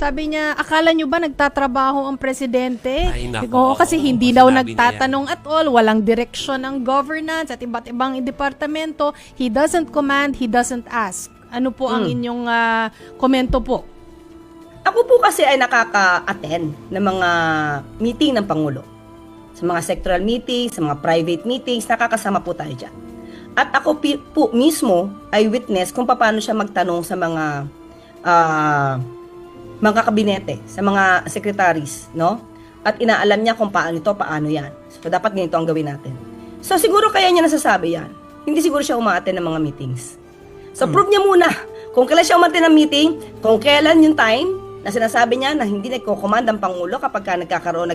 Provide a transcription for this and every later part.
Sabi niya, akala nyo ba nagtatrabaho ang presidente? Ay, nako. Oo, kasi hindi Oo, daw sinabi niya nagtatanong at all. Walang direksyon ng governance at iba't ibang departamento. He doesn't command, he doesn't ask. Ano po ang inyong komento po? Ako po kasi ay nakaka-attend ng mga meeting ng Pangulo. Sa mga sectoral meetings, sa mga private meetings, nakakasama po tayo dyan. At ako po mismo ay witness kung paano siya magtanong sa mga kabinete, sa mga secretaries, no? At inaalam niya kung paano ito, paano yan. So, dapat ganito ang gawin natin. So, siguro kaya niya nasasabi yan. Hindi siguro siya umaattend ng mga meetings. So, prove niya muna kung kailan siya umaattend ng meeting, kung kailan yung time na sinasabi niya na hindi nagko-command ang Pangulo kapag ka nagkakaroon,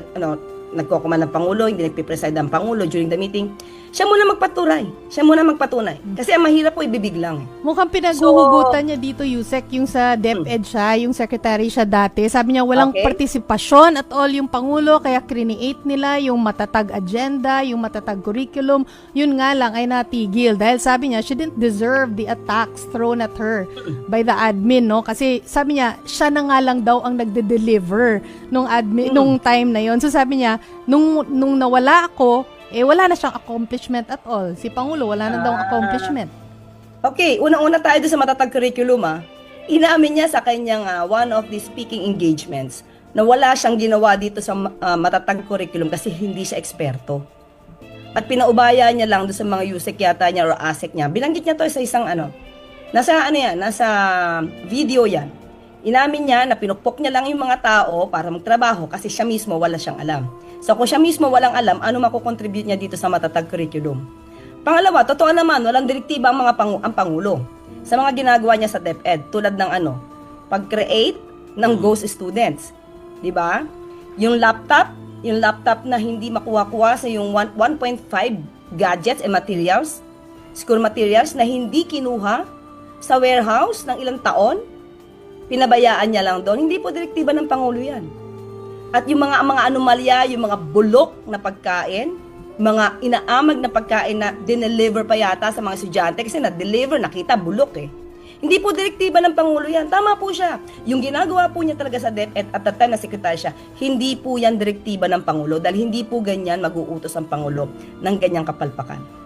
nagko-command ng Pangulo, hindi nagpipreside ang Pangulo during the meeting. Siya muna magpaturay. Siya muna magpatunay. Kasi ang mahirap po ibibig lang. Mukhang pinaghuhugutan niya dito, Yusek, yung sa DepEd siya, yung secretary siya dati. Sabi niya walang partisipasyon at all yung Pangulo, kaya create nila yung matatag agenda, yung matatag curriculum. Yun nga lang ay natigil. Dahil sabi niya, she didn't deserve the attacks thrown at her by the admin, no? Kasi sabi niya, siya na nga lang daw ang nagde-deliver nung admin, nung time na yon. So sabi niya, nung nawala ako, wala na siyang accomplishment at all. Si Pangulo, wala na daw accomplishment. Okay, unang-una tayo doon sa matatag curriculum. Inamin niya sa kanyang one of the speaking engagements na wala siyang ginawa dito sa matatag curriculum kasi hindi siya eksperto. At pinaubaya niya lang doon sa mga USEC yata niya or ASEC niya. Binanggit niya to sa isang nasa video yan. Inamin niya na pinukpok niya lang yung mga tao para magtrabaho kasi siya mismo wala siyang alam. So kung siya mismo walang alam, ano makukontribute niya dito sa matatag curriculum? Pangalawa, totoo naman, walang direktiba ang ang Pangulo sa mga ginagawa niya sa DepEd tulad ng pag-create ng ghost students. 'Di ba? Yung laptop na hindi makuha-kuha sa yung 1.5 gadgets and materials, school materials na hindi kinuha sa warehouse ng ilang taon, pinabayaan niya lang doon. Hindi po direktiba ng Pangulo yan. At yung mga anomalya, yung mga bulok na pagkain, mga inaamag na pagkain na dineliver pa yata sa mga estudyante kasi na-deliver, nakita, bulok eh. Hindi po direktiba ng Pangulo yan. Tama po siya. Yung ginagawa po niya talaga sa DepEd at the time na sekretary siya, hindi po yan direktiba ng Pangulo dahil hindi po ganyan mag-uutos ang Pangulo ng ganyang kapalpakan.